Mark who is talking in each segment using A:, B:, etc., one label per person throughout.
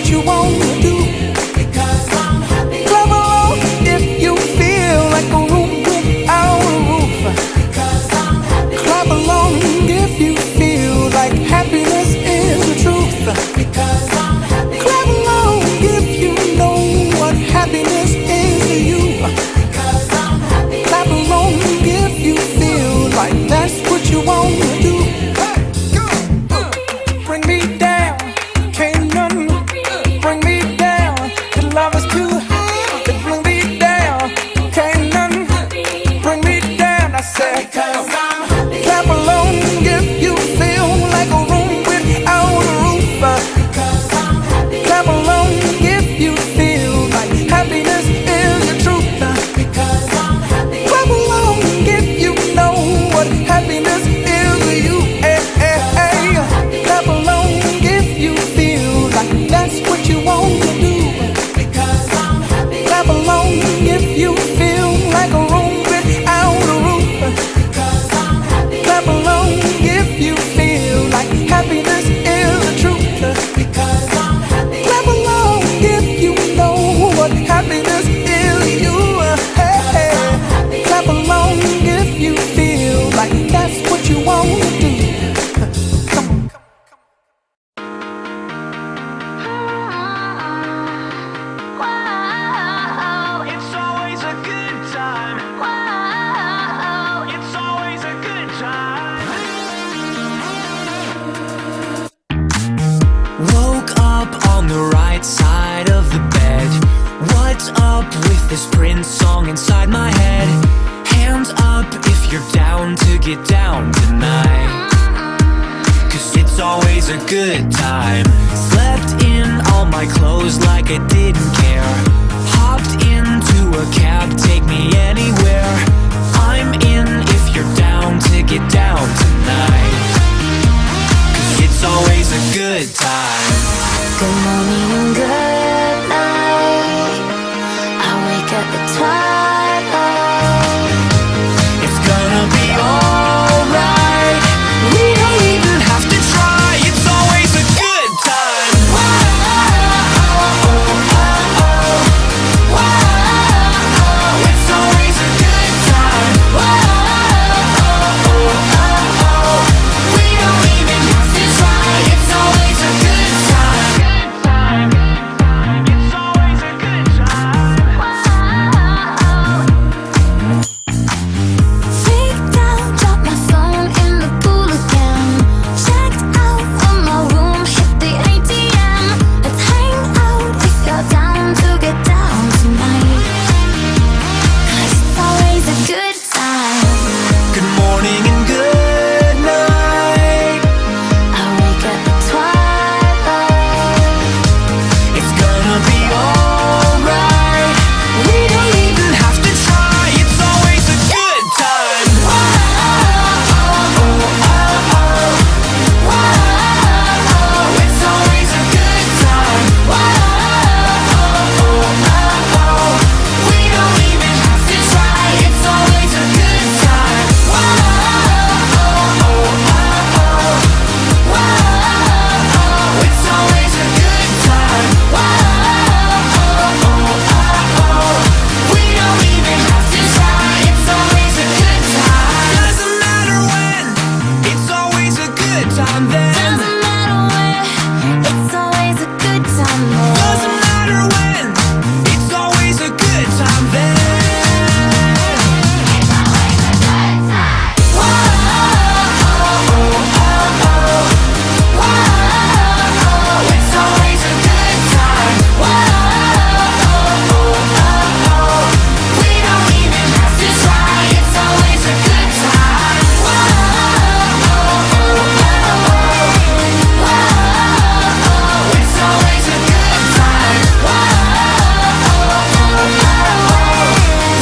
A: what you wanna do. Because I'm happy. Clap along if you feel like a room without a roof. Because I'm happy. Clap along if you feel like happiness is the truth. Because I'm happy. Clap along if you know what happiness is to you. Because I'm happy. Clap along if you feel like that's what you wanna do. Bring me down, can't none bring me down. The love is too high to bring me down. Can't none bring me down. I said, because I'm happy. Clap along if you feel like a room without a roof. Because I'm happy. Clap along if you feel like happiness is the truth. Because I'm happy. Clap along if you know what happiness is to you. Hey, hey, hey. Clap along if you feel like that's what you want to do. Because I'm happy. Clap along if you feel like a room without a roof. Because I'm happy. Clap along if you feel like happiness is the truth. Because I'm happy. Clap along if you know what happiness is to you. Hey, hey. Clap along if you feel like that's what you want to do. Come on.
B: Wow, it's always a good time. Wow, it's always a good time. Woke up on the right side of the bed. What's up with this Prince song inside my head? Hands up if you're down to get down tonight. Cause it's always a good time. Slept in all my clothes like I didn't care. Hopped into a cab, take me anywhere. I'm in if you're down to get down tonight. Cause it's always a good time.
C: Good morning and good night. I wake up at twilight.
B: It's gonna be alright. We don't even have to try. It's always a good time. It's always a good time. We don't even have to try. It's always a good time. It's always a good time.
C: Freaked out, dropped my phone in the pool again. Checked out of my room, hit the ATM. Let's hang out if you're down to get down tonight. 'Cause it's always a good time.
B: Good morning and good night.
C: I wake up at twilight.
B: It's gonna be alright. We don't even have to try. It's always a good time. It's always a good time. We don't even have to try. It's always a good time. It's always a good time. We don't even have to try. It's always a good time. Doesn't matter when. It's always a good time then.
C: Doesn't matter where, it's always a good time there.
B: Doesn't matter when. It's always a good time then. It's always a good time. We don't even have to try. It's always a good time. It's always a good time.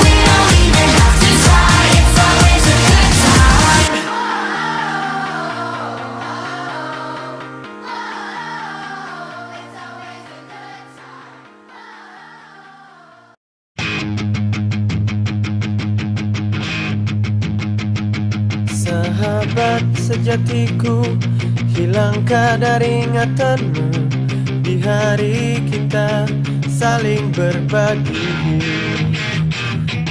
B: We don't even have to try. It's always a good time.
D: Sahabat sejatiku, hilangkah dari ingatanmu? Di hari kita saling berbagi,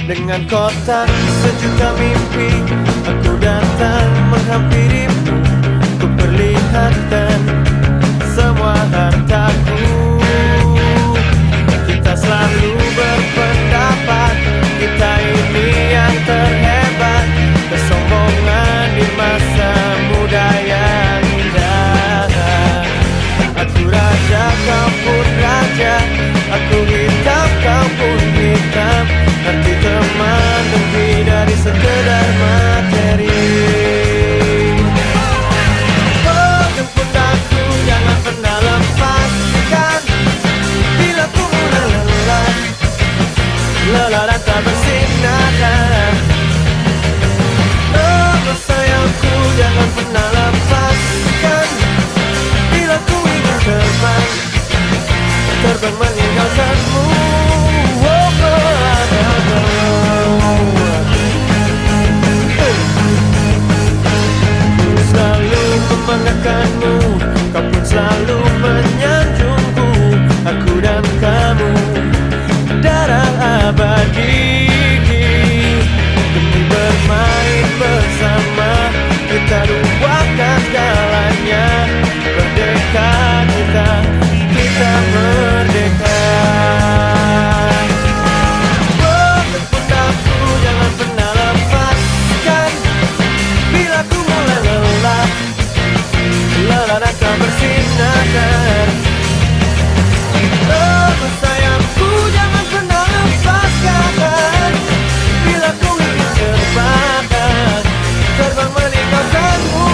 D: dengan kotak sejuta mimpi, aku datang menghampirimu. Ku perlihatkan semua hartaku. Kita selalu berpendapat kita ini yang terhebat. Kesombongan di masa muda yang indah. Aku raja, kau pun raja. Aku hitam, kau pun hitam. Arti teman lebih dari sekedar materi. Oh, jemput aku, jangan pernah lepaskan. Bila ku mulai lelah, lelah dan tak bersinar. Oh, sayangku, jangan pernah lepaskan. Bila ku ingin terbang, terbang meninggalkanmu. Ku selalu membanggakanmu, kau pun selalu menyanjungku. Aku dan kamu darah abadi. Demi bermain bersama, kita lupakan segalanya. Merdeka kita, kita merdeka. Oh, jemput aku, jangan pernah lepaskan. Bila ku mulai lelah, lelah dan tak bersinar. Oh, sayangku, jangan pernah lepaskan. Bila ku ingin terbang, terbang meninggalkanmu.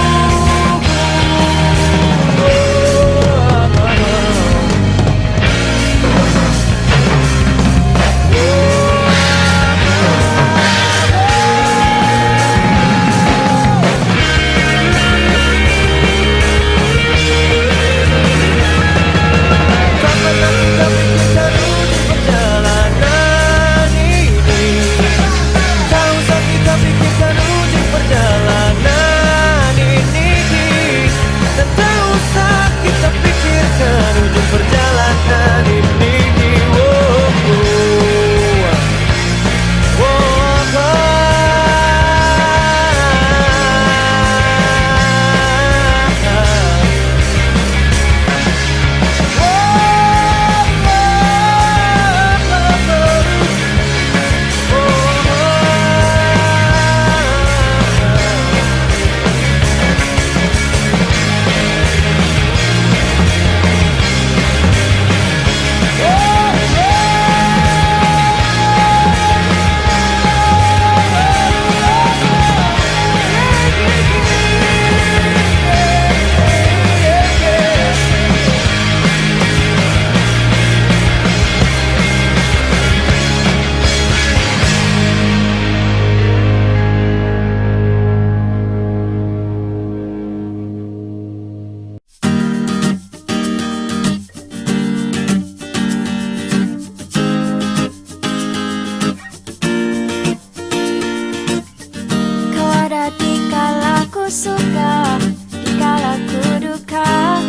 C: Suka, dikala ku duka,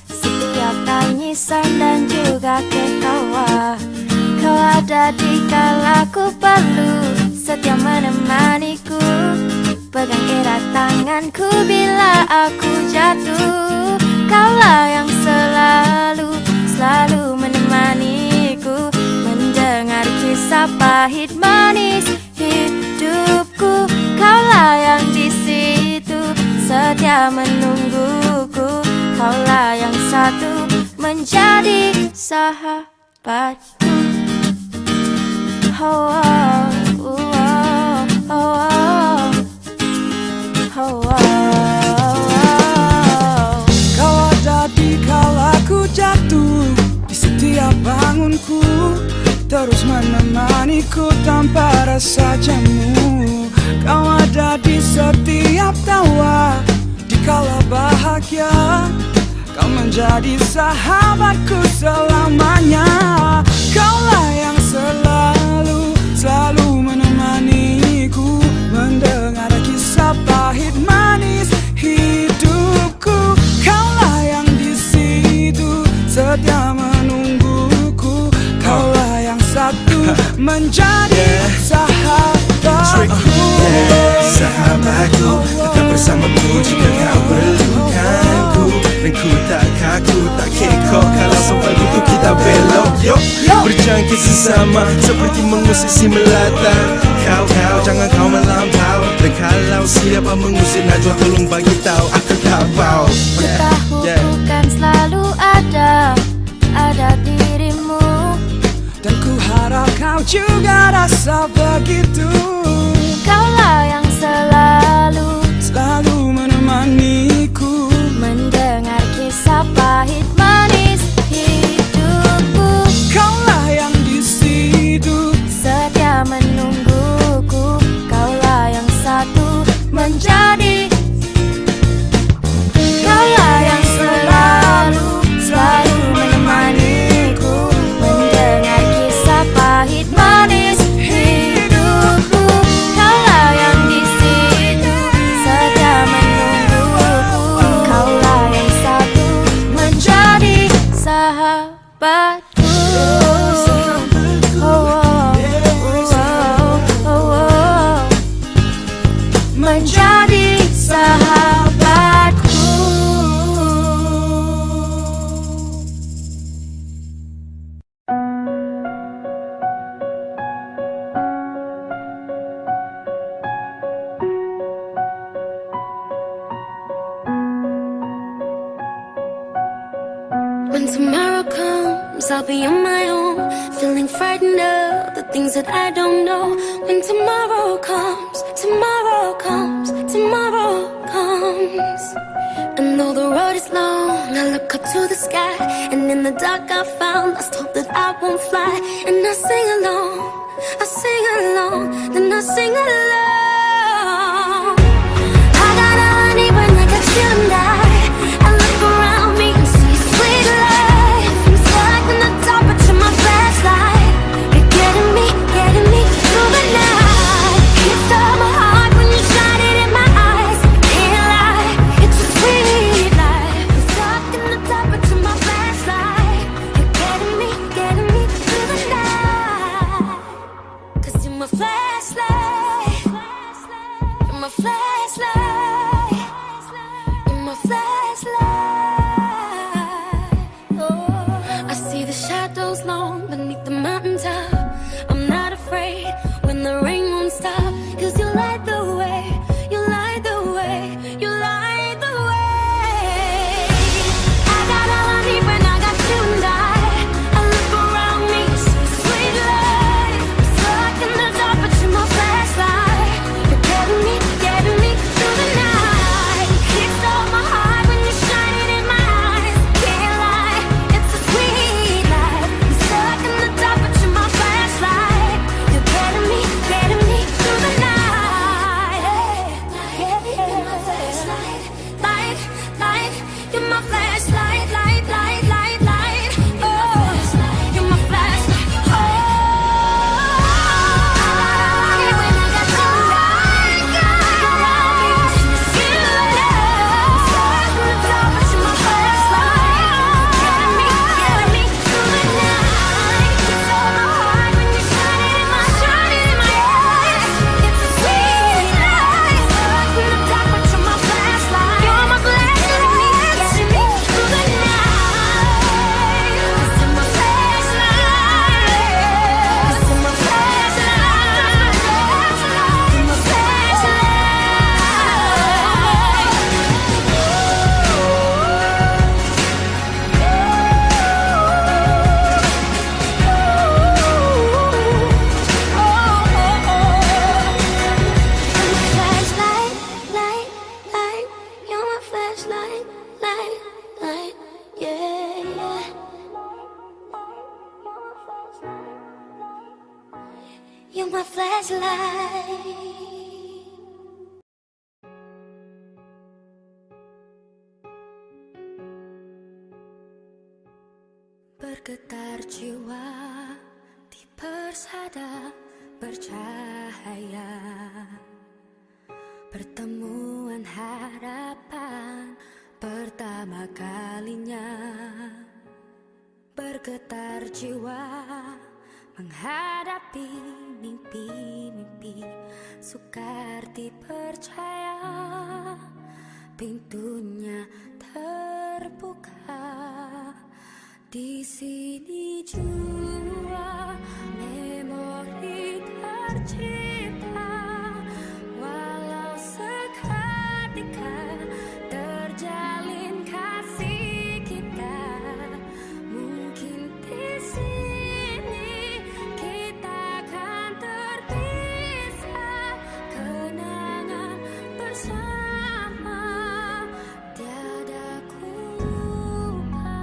C: setiap tangisan dan juga ketawa. Kau ada dikala ku perlu, setia menemaniku, pegang erat tanganku bila aku jatuh. Kaulah yang selalu, selalu menemaniku, mendengar kisah pahit manis hidupku. Kaulah yang di situ, setia menungguku. Kaulah yang satu, menjadi sahabatku. Oh, oh, oh, oh, oh, oh, oh.
A: Kau ada di kala ku jatuh, di setiap bangunku, terus menemaniku tanpa rasa jemu. Kau ada di setiap tawa, di kala bahagia. Kau menjadi sahabatku selamanya. Kaulah yang selalu, selalu menemaniku, mendengar kisah pahit manis hidupku. Kaulah yang di situ, setia menjadi sahabatku.
D: Sahabatku, tetap bersamaku jika kau perlukanku. Dan ku tak kaku, tak kekok kalau sampai butuh kita belok. Yuk, berjangkit sesama seperti mengusisi melata. Kau jangan kau melampau. Dan kalau siapa mengusir najwa tolong bagi tahu aku tak mau.
C: Ku tahu bukan selalu ada dirimu.
A: Dan ku harap kau juga rasa begitu.
C: Kaulah yang selalu
A: menemaniku,
C: mendengar kisah pahit manis hidupku.
A: kaulah yang di situ
C: Setia menungguku. Kaulah yang satu menjadi. Kaulah yang selalu menemaniku, mendengar kisah pahit manis hidupku. Kaulah yang di situ setia menungguku. Kaulah yang satu menjadi sahabatku. Menjadi sahabatku. When tomorrow comes, I'll be on my own, feeling frightened of the things that I don't know. When tomorrow comes, tomorrow comes, tomorrow comes. And though the road is long, I look up to the sky, and in the dark I found lost hope that I won't fly. And I sing along, then I sing along. I got all I need when I got you and I look around me and see sweet life. I'm stuck in the dark, but you're my flashlight. You're getting me through the night. You stole my heart when you shine it in my eyes. Can't lie, it's a sweet life. I'm stuck in the dark, but you're my flashlight. You're getting me through the night. 'Cause you're my flashlight. You're my flashlight. You're my flashlight. Oh, I see the shadows long beneath the mountaintop. I'm not afraid when the rain won't stop. 'Cause you light the way. You light the way. You light the way. I got all I need when I got you and I look around me, see sweet life. I'm stuck in the dark, but you're my flashlight. You're getting me through the night. You stole my heart when you shine it in my eyes. Can't lie, it's a sweet life. I'm stuck in the dark, but you're my flashlight. You're getting me through the night. You're my flashlight, light. You're my flashlight, light. Oh, you're my flashlight. Oh, when I got you, You're my flashlight. Bergetar jiwa di persada bercahaya, pertemuan harapan pertama kalinya. Bergetar jiwa menghadapi mimpi-mimpi, sukar dipercaya. Pintunya terbuka, di sini jua memori tercipta. Walau seketika terjalin kasih kita, mungkin di sini kita akan terpisah. Kenangan bersama tiada ku lupa.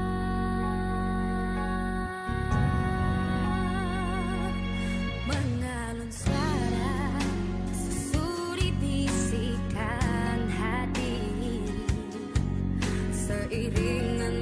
C: Mengalun suara sesuri bisikan hati, seiringan